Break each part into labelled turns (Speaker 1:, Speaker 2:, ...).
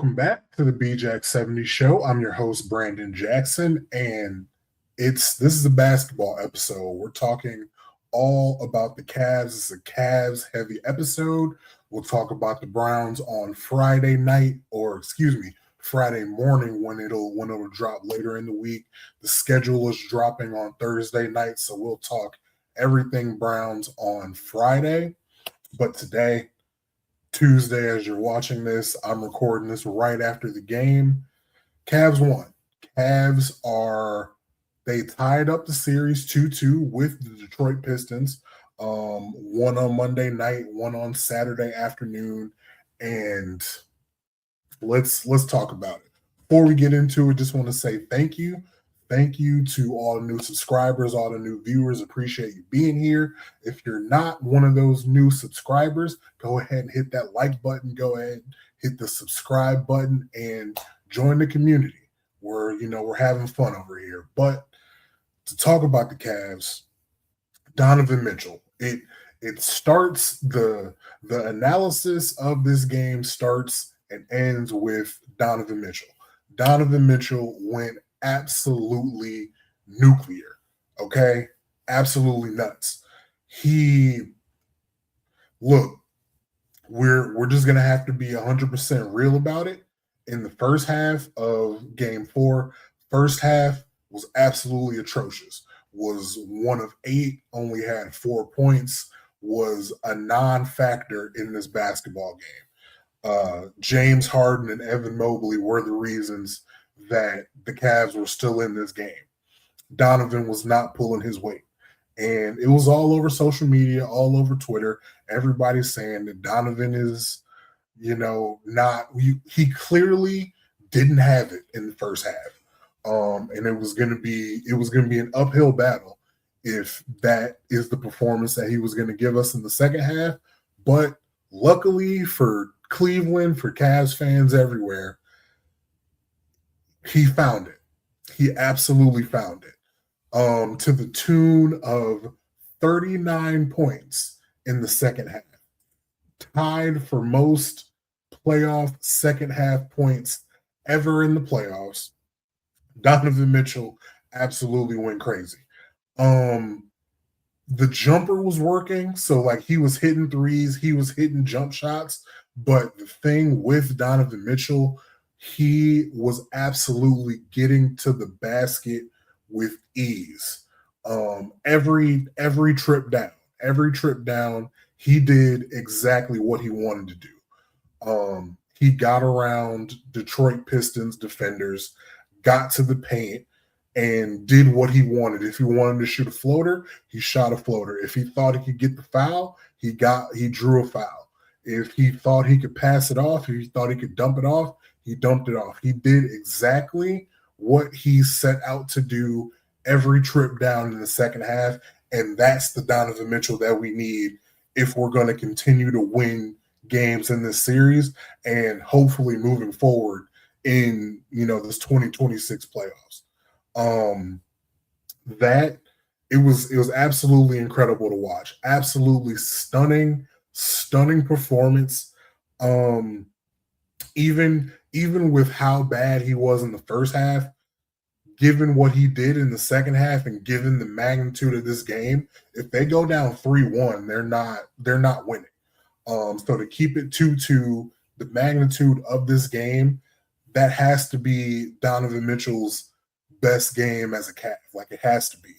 Speaker 1: Welcome back to the BJack 70 show. I'm your host, Brandon Jackson, and this is a basketball episode. We're talking all about the Cavs. It's a Cavs heavy episode. We'll talk about the Browns on Friday night, or excuse me, Friday morning when it'll drop later in the week. The schedule is dropping on Thursday night, so we'll talk everything Browns on Friday. But today, Tuesday, as you're watching this, I'm recording this right after the game. Cavs won. They tied up the series 2-2 with the Detroit Pistons. One on Monday night, one on Saturday afternoon, and let's talk about it. Before we get into it, just want to say thank you. Thank you to all the new subscribers, all the new viewers. Appreciate you being here. If you're not one of those new subscribers, go ahead and hit that like button. Go ahead and hit the subscribe button and join the community. We're having fun over here. But to talk about the Cavs, Donovan Mitchell. It starts the analysis of this game starts and ends with Donovan Mitchell. Donovan Mitchell went absolutely nuclear, okay? Absolutely nuts. We're just going to have to be 100% real about it. In the first half of game 4, first half was absolutely atrocious. Was 1 of 8, only had 4 points, was a non-factor in this basketball game. James Harden and Evan Mobley were the reasons that the Cavs were still in this game. Donovan was not pulling his weight. And it was all over social media, all over Twitter. Everybody's saying that Donovan is, he clearly didn't have it in the first half. And it was going to be an uphill battle if that is the performance that he was going to give us in the second half. But luckily for Cleveland, for Cavs fans everywhere, he found it. He absolutely found it. To the tune of 39 points in the second half. Tied for most playoff second half points ever in the playoffs. Donovan Mitchell absolutely went crazy. The jumper was working, so he was hitting threes, he was hitting jump shots, but the thing with Donovan Mitchell, he was absolutely getting to the basket with ease. Every trip down, he did exactly what he wanted to do. He got around Detroit Pistons defenders, got to the paint, and did what he wanted. If he wanted to shoot a floater, he shot a floater. If he thought he could get the foul, he drew a foul. If he thought he could pass it off, if he thought he could dump it off, he dumped it off. He did exactly what he set out to do every trip down in the second half, and that's the Donovan Mitchell that we need if we're going to continue to win games in this series and hopefully moving forward in this 2026 playoffs. That it was absolutely incredible to watch. Absolutely stunning performance. Even with how bad he was in the first half, given what he did in the second half and given the magnitude of this game, if they go down 3-1, they're not winning. So to keep it 2-2, the magnitude of this game, that has to be Donovan Mitchell's best game as a Cav. It has to be.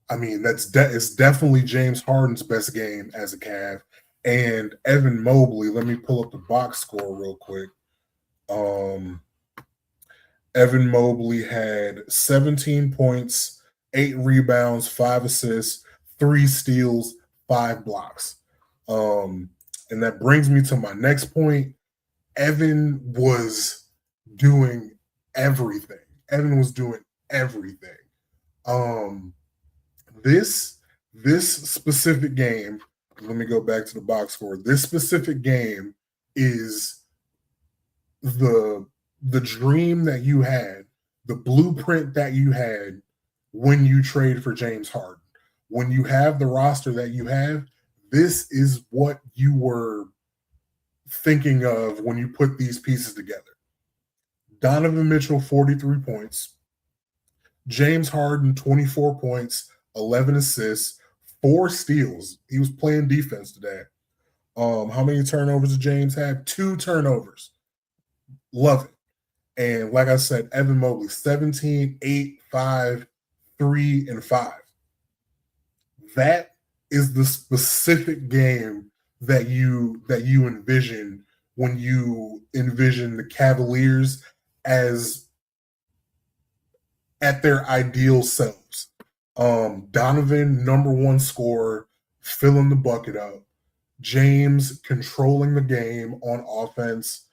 Speaker 1: It's definitely James Harden's best game as a Cav. And Evan Mobley, let me pull up the box score real quick. Evan Mobley had 17 points, 8 rebounds, 5 assists, 3 steals, 5 blocks. And that brings me to my next point. Evan was doing everything. This specific game, let me go back to the box score. This specific game is the dream that you had, the blueprint that you had when you trade for James Harden. When you have the roster that you have, this is what you were thinking of when you put these pieces together. Donovan Mitchell, 43 points. James Harden, 24 points, 11 assists, 4 steals. He was playing defense today. How many turnovers did James have? 2 turnovers. Love it. And like I said, Evan Mobley, 17, 8, 5, 3, and 5. That is the specific game that you envision when you envision the Cavaliers as at their ideal selves. Donovan, number one scorer, filling the bucket up. James controlling the game on offense,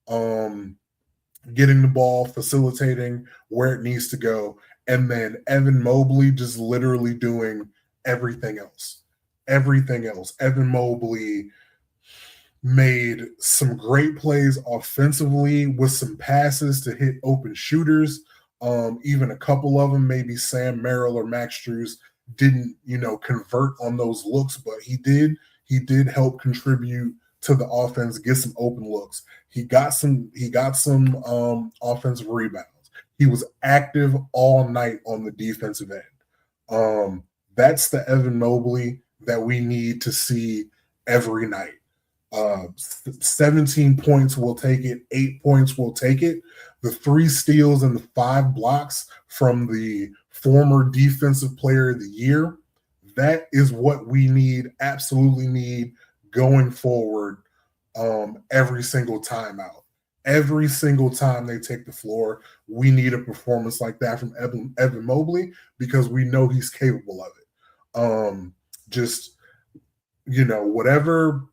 Speaker 1: getting the ball, facilitating where it needs to go. And then Evan Mobley just literally doing everything else. Everything else. Evan Mobley made some great plays offensively with some passes to hit open shooters. Even a couple of them, maybe Sam Merrill or Max Strus didn't, convert on those looks, but he did help contribute to the offense, get some open looks. He got some offensive rebounds. He was active all night on the defensive end. That's the Evan Mobley that we need to see every night. 17 points will take it. 8 points will take it. The 3 steals and the 5 blocks from the former defensive player of the year, that is what we need, absolutely need going forward every single time out. Every single time they take the floor, we need a performance like that from Evan Mobley because we know he's capable of it. Just, whatever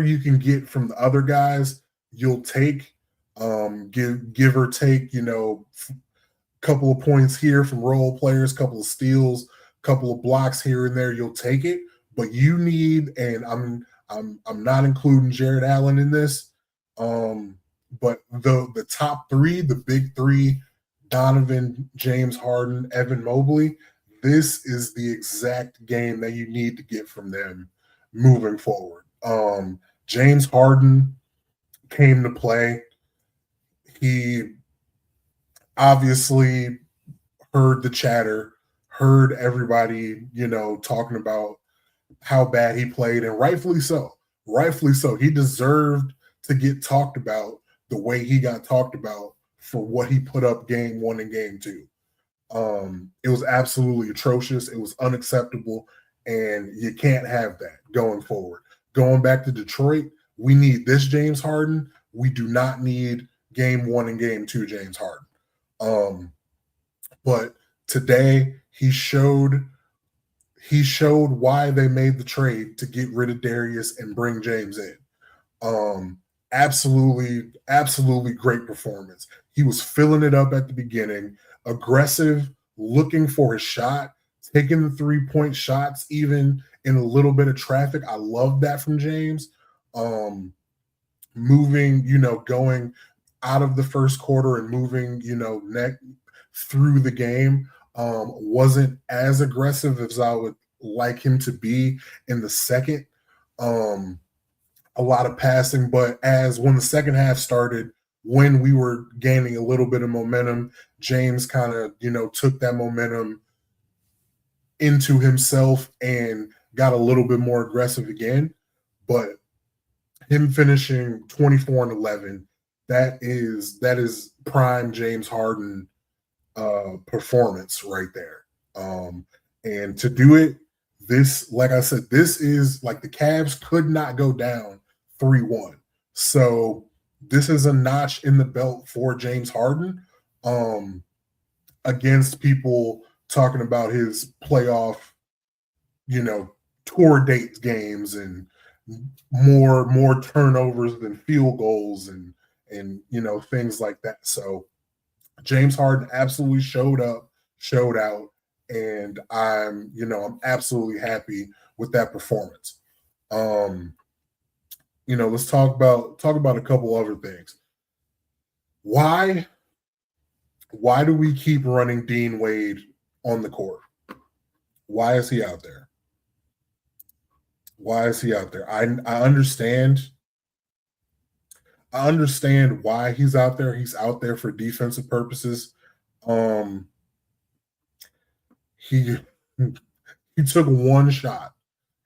Speaker 1: you can get from the other guys, you'll take. Give or take, couple of points here from role players, couple of steals, couple of blocks here and there, you'll take it. But you need, and I'm not including Jared Allen in this, but the top 3, the big 3, Donovan, James Harden, Evan Mobley, this is the exact game that you need to get from them moving forward. James Harden came to play. He obviously heard the chatter, heard everybody, talking about how bad he played, and rightfully so. Rightfully so. He deserved to get talked about the way he got talked about for what he put up game 1 and game 2. It was absolutely atrocious. It was unacceptable, and you can't have that going forward. Going back to Detroit, we need this James Harden. We do not need game 1 and game 2 James Harden. But today he showed why they made the trade to get rid of Darius and bring James in. Absolutely great performance. He was filling it up at the beginning, aggressive, looking for his shot, taking the 3-point shots, even in a little bit of traffic. I love that from James. Moving, going out of the first quarter and moving, through the game. Wasn't as aggressive as I would like him to be in the second. A lot of passing, but when the second half started, when we were gaining a little bit of momentum, James kind of, took that momentum into himself and got a little bit more aggressive again. But him finishing 24 and 11, that is prime James Harden performance right there. And to do it, this, like I said, this is like the Cavs could not go down 3-1. So this is a notch in the belt for James Harden against people talking about his playoff, tour date games and more turnovers than field goals and things like that. So James Harden absolutely showed up, showed out, and I'm absolutely happy with that performance. Let's talk about a couple other things. Why do we keep running Dean Wade on the court? Why is he out there? I understand I understand why he's out there. He's out there for defensive purposes. Um, he he took one shot.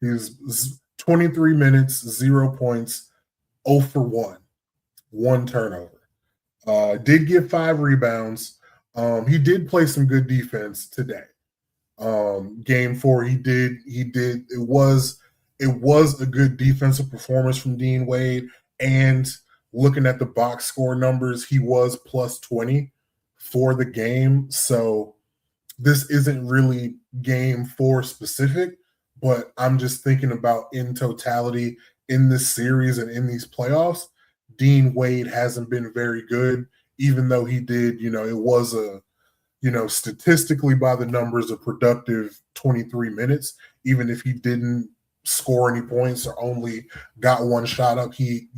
Speaker 1: He was 23 minutes, 0 points, 0 for 1, one turnover. Did get 5 rebounds. He did play some good defense today. Game 4, he did. It was a good defensive performance from Dean Wade. And looking at the box score numbers, he was plus 20 for the game. So this isn't really game 4 specific, but I'm just thinking about in totality in this series and in these playoffs, Dean Wade hasn't been very good, even though he did, it was statistically by the numbers, a productive 23 minutes. Even if he didn't score any points or only got one shot up, he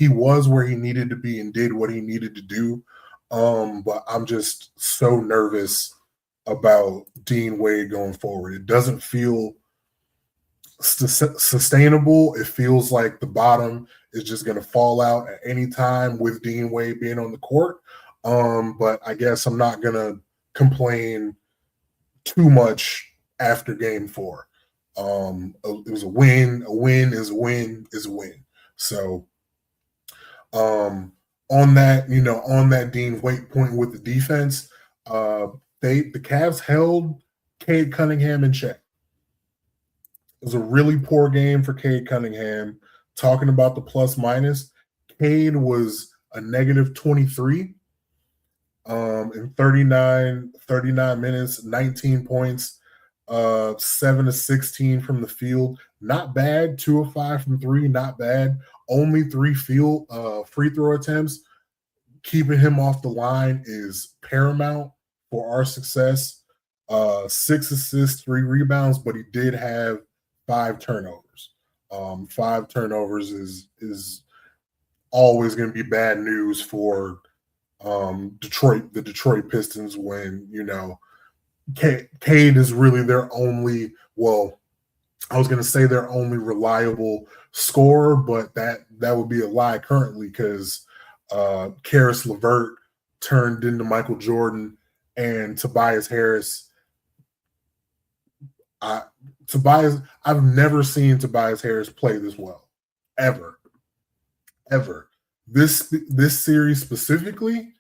Speaker 1: was where he needed to be and did what he needed to do. But I'm just so nervous about Dean Wade going forward. It doesn't feel sustainable. It feels like the bottom is just going to fall out at any time with Dean Wade being on the court. But I guess I'm not going to complain too much after game 4. It was a win. A win is a win is a win. So on that Dean Wade point with the defense, the Cavs held Cade Cunningham in check. It was a really poor game for Cade Cunningham. Talking about the plus minus, Cade was a negative 23 in 39 minutes, 19 points, 7 of 16 from the field. Not bad. 2 of 5 from 3, not bad. Only 3 free throw attempts. Keeping him off the line is paramount for our success. 6 assists, 3 rebounds, but he did have 5 turnovers. 5 turnovers is always going to be bad news for the Detroit Pistons when, Cade is really their only, I was going to say their only reliable scorer, but that would be a lie currently because Karis LeVert turned into Michael Jordan and Tobias Harris. I've never seen Tobias Harris play this well, ever. This series specifically,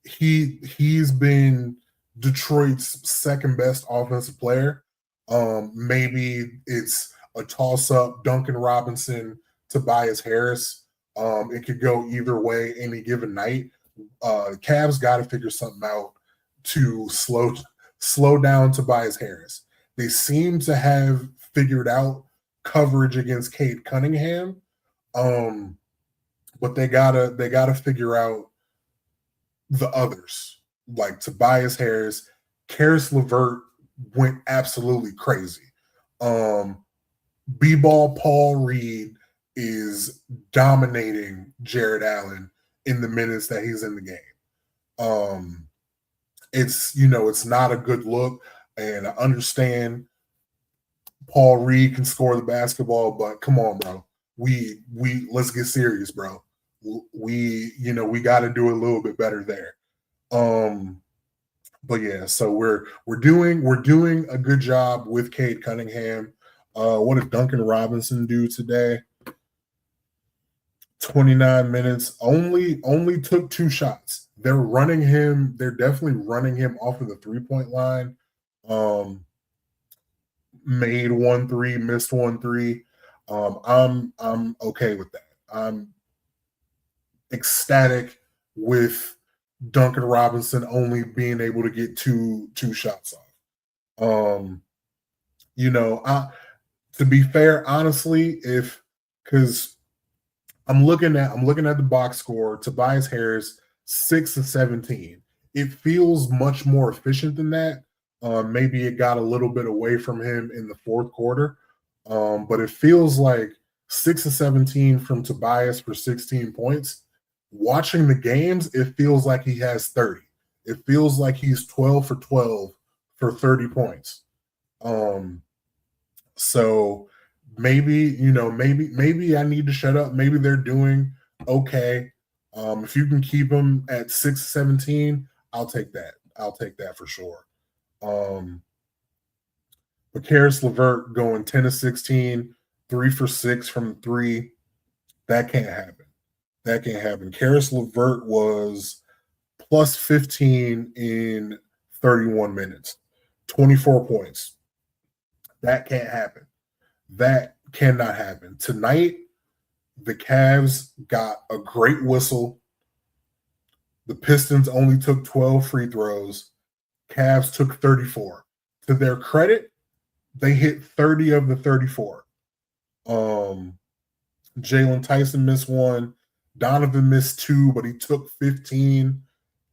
Speaker 1: he's been Detroit's second best offensive player. Maybe it's a toss up, Duncan Robinson, Tobias Harris. It could go either way any given night. Cavs got to figure something out to slow down Tobias Harris. They seem to have figured out coverage against Cade Cunningham, but they gotta figure out the others like Tobias Harris. Karis LeVert went absolutely crazy. B-ball Paul Reed is dominating Jared Allen in the minutes that he's in the game. It's not a good look, and I understand Paul Reed can score the basketball, but come on, bro. We let's get serious, bro. We got to do a little bit better there. But yeah, so we're doing a good job with Cade Cunningham. What did Duncan Robinson do today? 29 minutes, only took 2 shots. They're definitely running him off of the 3-point line. Made 1 3, missed 1 3. I'm okay with that. I'm ecstatic with Duncan Robinson only being able to get two shots off. To be fair, honestly, because I'm looking at the box score, Tobias Harris 6 of 17. It feels much more efficient than that. Maybe it got a little bit away from him in the fourth quarter, but it feels like 6 of 17 from Tobias for 16 points. Watching the games, it feels like he has 30. It feels like he's 12 for 12 for 30 points. So maybe I need to shut up. Maybe they're doing okay. If you can keep them at 6-17, I'll take that. I'll take that for sure. But Karis LeVert going 10-16, 3 for 6 from three. That can't happen. That can't happen. Karis LeVert was plus 15 in 31 minutes, 24 points. That can't happen. That cannot happen. Tonight, the Cavs got a great whistle. The Pistons only took 12 free throws. Cavs took 34. To their credit, they hit 30 of the 34. Jalen Tyson missed one. Donovan missed two, but he took 15.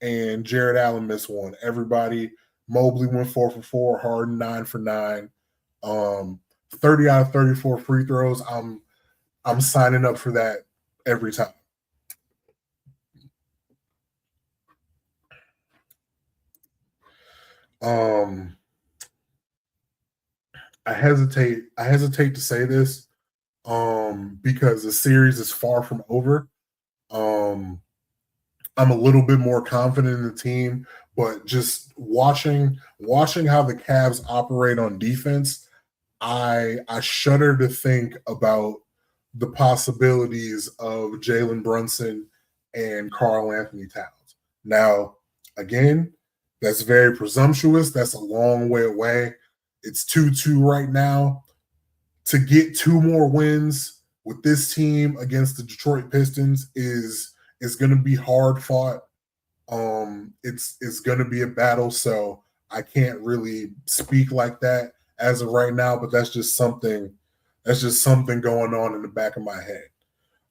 Speaker 1: And Jared Allen missed one. Everybody, Mobley went 4 for 4. Harden 9 for 9. 30 out of 34 free throws. I'm signing up for that every time. I hesitate to say this because the series is far from over. I'm a little bit more confident in the team, but just watching how the Cavs operate on defense, I shudder to think about the possibilities of Jalen Brunson and Karl Anthony Towns. Now, again, that's very presumptuous. That's a long way away. It's 2-2 right now. To get 2 more wins with this team against the Detroit Pistons is going to be hard fought. It's going to be a battle, so I can't really speak like that as of right now, but that's just something going on in the back of my head.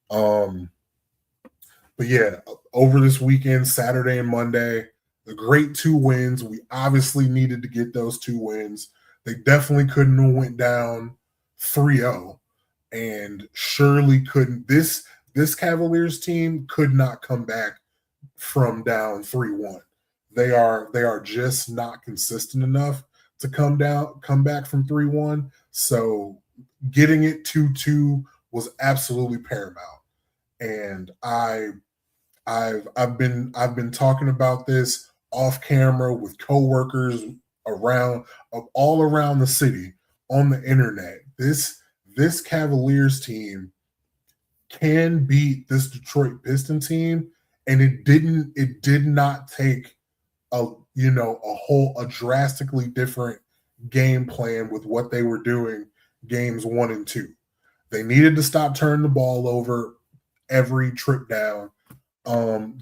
Speaker 1: But yeah, over this weekend, Saturday and Monday, the great 2 wins. We obviously needed to get those 2 wins. They definitely couldn't have went down 3-0 and surely couldn't. This Cavaliers team could not come back from down 3-1. They are just not consistent enough to come back from 3-1. So getting it 2-2 was absolutely paramount. And I've been talking about this off camera with coworkers all around the city on the internet. This Cavaliers team can beat this Detroit Piston team, and it did not take a drastically different game plan with what they were doing games 1 and 2. They needed to stop turning the ball over every trip down.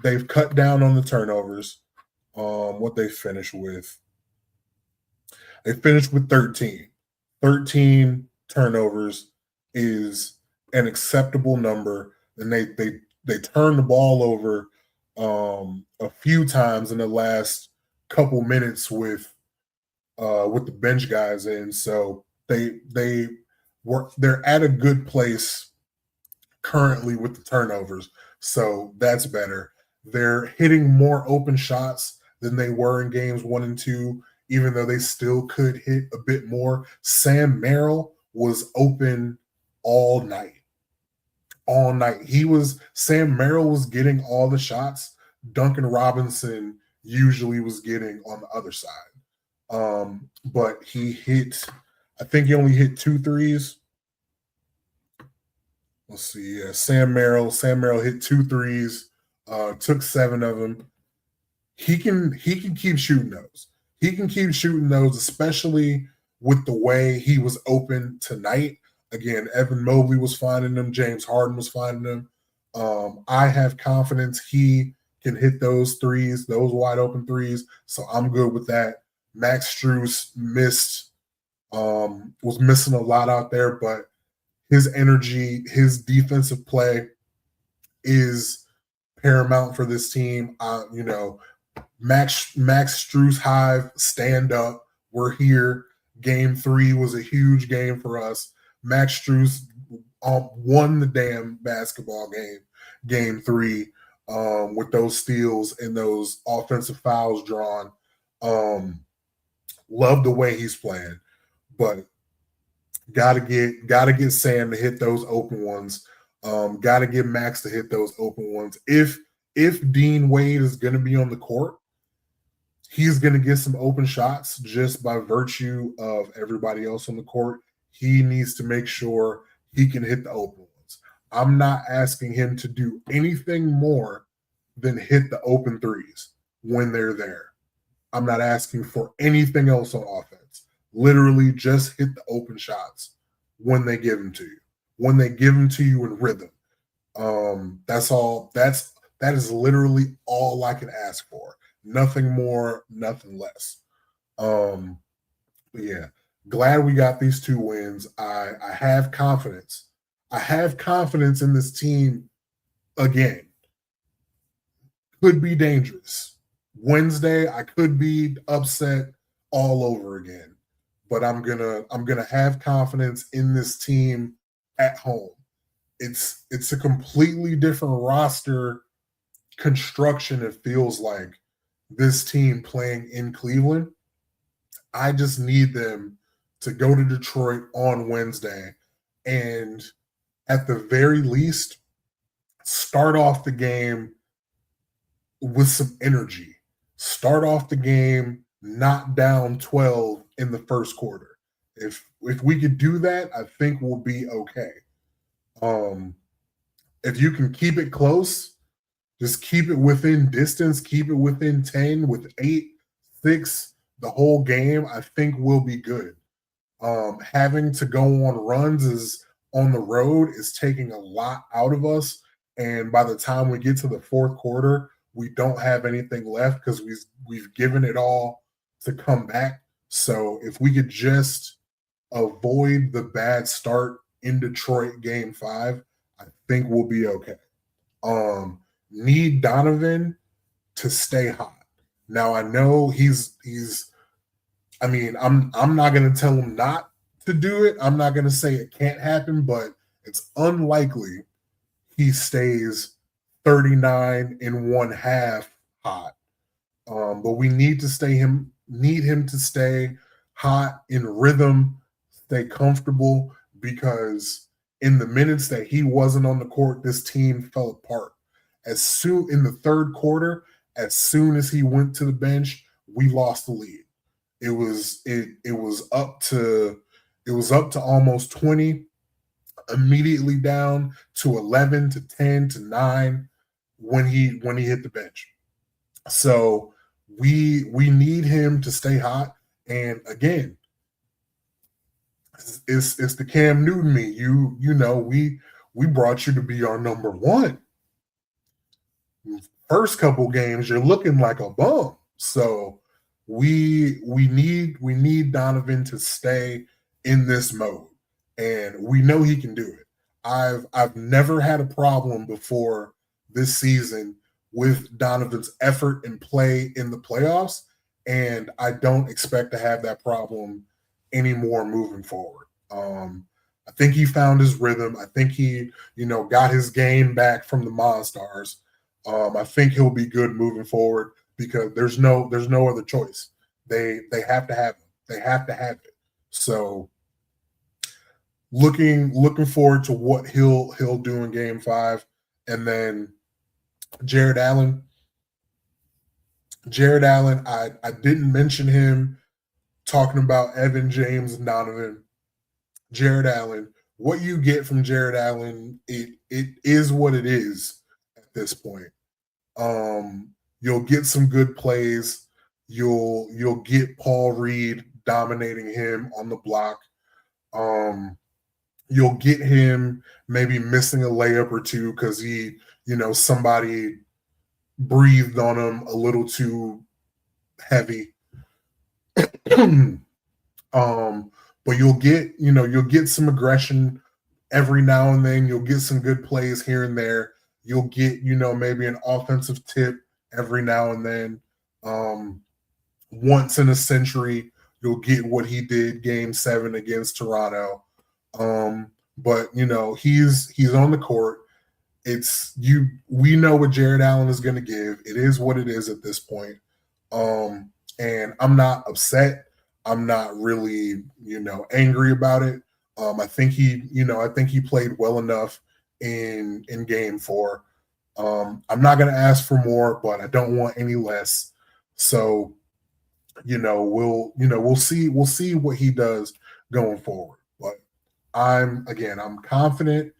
Speaker 1: They've cut down on the turnovers. What they finished with? They finished with 13. 13 turnovers is an acceptable number. And they turned the ball over a few times in the last couple minutes with the bench guys in. So they're at a good place currently with the turnovers. So that's better. They're hitting more open shots than they were in games 1 and 2, even though they still could hit a bit more. Sam Merrill was open all night. All night. Sam Merrill was getting all the shots. Duncan Robinson usually was getting on the other side. But I think he only hit 2 threes. Let's see. Yeah, Sam Merrill hit 2 threes, took 7 of them. He can keep shooting those. He can keep shooting those, especially with the way he was open tonight. Again, Evan Mobley was finding them. James Harden was finding them. I have confidence he can hit those threes, those wide open threes. So I'm good with that. Max Strus was missing a lot out there, but his energy, his defensive play is paramount for this team. Max Strus Hive, stand up. We're here. Game 3 was a huge game for us. Max Strus won the damn basketball game, game 3, with those steals and those offensive fouls drawn. Love the way he's playing, but gotta get Sam to hit those open ones. Got to get Max to hit those open ones. If Dean Wade is going to be on the court, he's going to get some open shots just by virtue of everybody else on the court. He needs to make sure he can hit the open ones. I'm not asking him to do anything more than hit the open threes when they're there. I'm not asking for anything else on offense. Literally just hit the open shots when they give them to you. When they give them to you in rhythm. That's all. That is literally all I can ask for. Nothing more, nothing less. But yeah, glad we got these 2 wins. I have confidence. I have confidence in this team again. Could be dangerous. Wednesday, I could be upset all over again. But I'm gonna have confidence in this team at home. It's a completely different roster construction, it feels like, this team playing in Cleveland. I just need them to go to Detroit on Wednesday and at the very least start off the game with some energy. Start off the game not down 12 in the first quarter. If we could do that, I think we'll be okay. If you can keep it close, just keep it within distance, keep it within 10 with 8, 6, the whole game, I think we'll be good. Having to go on runs is on the road is taking a lot out of us. And by the time we get to the fourth quarter, we don't have anything left because we've given it all to come back. So if we could just avoid the bad start in Detroit game 5, I think we'll be okay. Need Donovan to stay hot. Now I know he's I mean, I'm not gonna tell him not to do it. I'm not gonna say it can't happen, but it's unlikely he stays 39 in 1/2 hot. But we need him to stay hot in rhythm, stay comfortable, because in the minutes that he wasn't on the court, this team fell apart. As soon in the third quarter, as soon as he went to the bench, we lost the lead. It was up to almost 20, immediately down to 11 to 10 to 9 when he hit the bench. So we need him to stay hot. And again, it's the Cam Newton me. You know, we brought you to be our number 1. First couple games, you're looking like a bum. So we need Donovan to stay in this mode, and we know he can do it. I've never had a problem before this season with Donovan's effort and play in the playoffs, and I don't expect to have that problem anymore moving forward. I think he found his rhythm. I think he, got his game back from the Monstars. I think he'll be good moving forward because there's no other choice. They have to have him. They have to have it. So looking forward to what he'll do in game 5. And then Jared Allen, I didn't mention him talking about Evan James and Donovan. Jared Allen, what you get from Jared Allen, it is what it is at this point. You'll get some good plays. You'll get Paul Reed dominating him on the block. You'll get him maybe missing a layup or two because he, somebody breathed on him a little too heavy. But you'll get some aggression every now and then. You'll get some good plays here and there. You'll get, maybe an offensive tip every now and then. Once in a century, you'll get what he did game 7 against Toronto. But he's on the court. We know what Jared Allen is going to give. It is what it is at this point. And I'm not upset. I'm not really, angry about it. I think he played well enough in Game 4. I'm not going to ask for more, but I don't want any less. So, we'll see what he does going forward. But I'm confident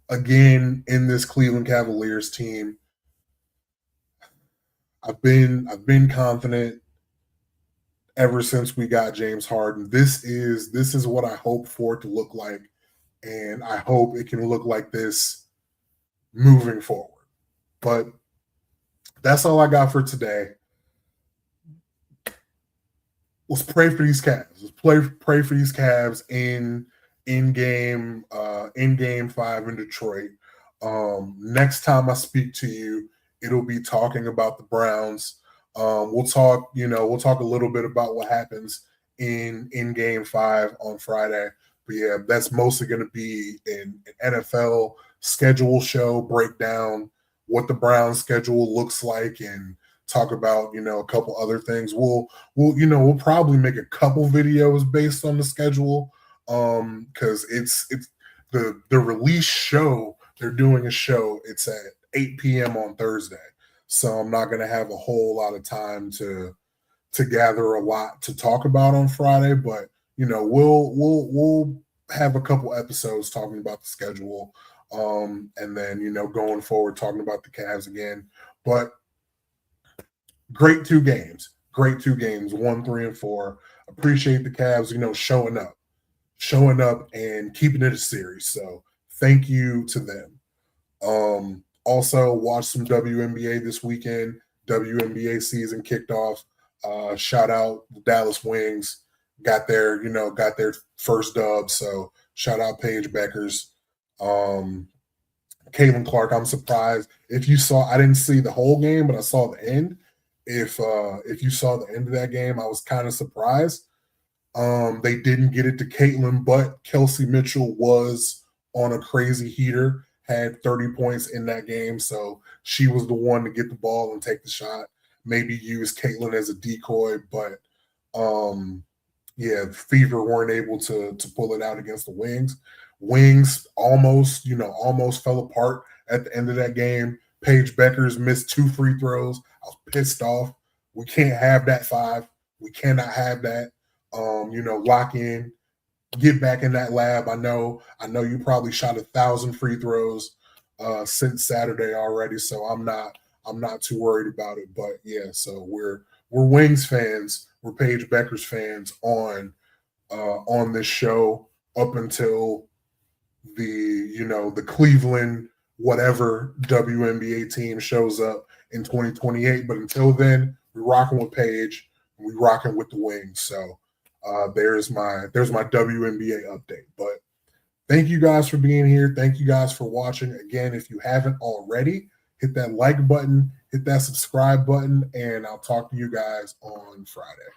Speaker 1: again in this Cleveland Cavaliers team. I've been confident ever since we got James Harden. This is what I hope for it to look like, and I hope it can look like this moving forward. But that's all I got for today. Let's pray for these Cavs. Let's pray for these Cavs in game 5 in Detroit. Next time I speak to you, it'll be talking about the Browns. We'll talk a little bit about what happens in Game 5 on Friday. But yeah, that's mostly going to be an NFL schedule show, break down what the Browns schedule looks like, and talk about a couple other things. We'll probably make a couple videos based on the schedule, because it's the release show. They're doing a show. It's at 8 p.m. on Thursday, so I'm not going to have a whole lot of time to gather a lot to talk about on Friday. But we'll have a couple episodes talking about the schedule, and then going forward talking about the Cavs again. But great two games, 1, 3, and 4. Appreciate the Cavs, showing up and keeping it a series. So thank you to them. Also watch some WNBA this weekend. WNBA season kicked off. Shout out the Dallas Wings. Got their first dub. So shout out Paige Beckers. Caitlin Clark, I'm surprised. I didn't see the whole game, but I saw the end. If you saw the end of that game, I was kind of surprised. They didn't get it to Caitlin, but Kelsey Mitchell was on a crazy heater, had 30 points in that game, so she was the one to get the ball and take the shot. Maybe use Caitlin as a decoy, but Fever weren't able to pull it out against the Wings. Wings almost fell apart at the end of that game. Paige Beckers missed 2 free throws. I was pissed off. We can't have that 5. We cannot have that. Lock in, get back in that lab. I know you probably shot 1,000 free throws since Saturday already, so I'm not too worried about it. But yeah, so we're Wings fans, we're Paige Beckers fans on this show up until the Cleveland whatever WNBA team shows up in 2028. But until then, we're rocking with Paige, and we're rocking with the Wings. So there's my WNBA update. But thank you guys for being here. Thank you guys for watching. Again, if you haven't already, hit that like button, hit that subscribe button, and I'll talk to you guys on Friday.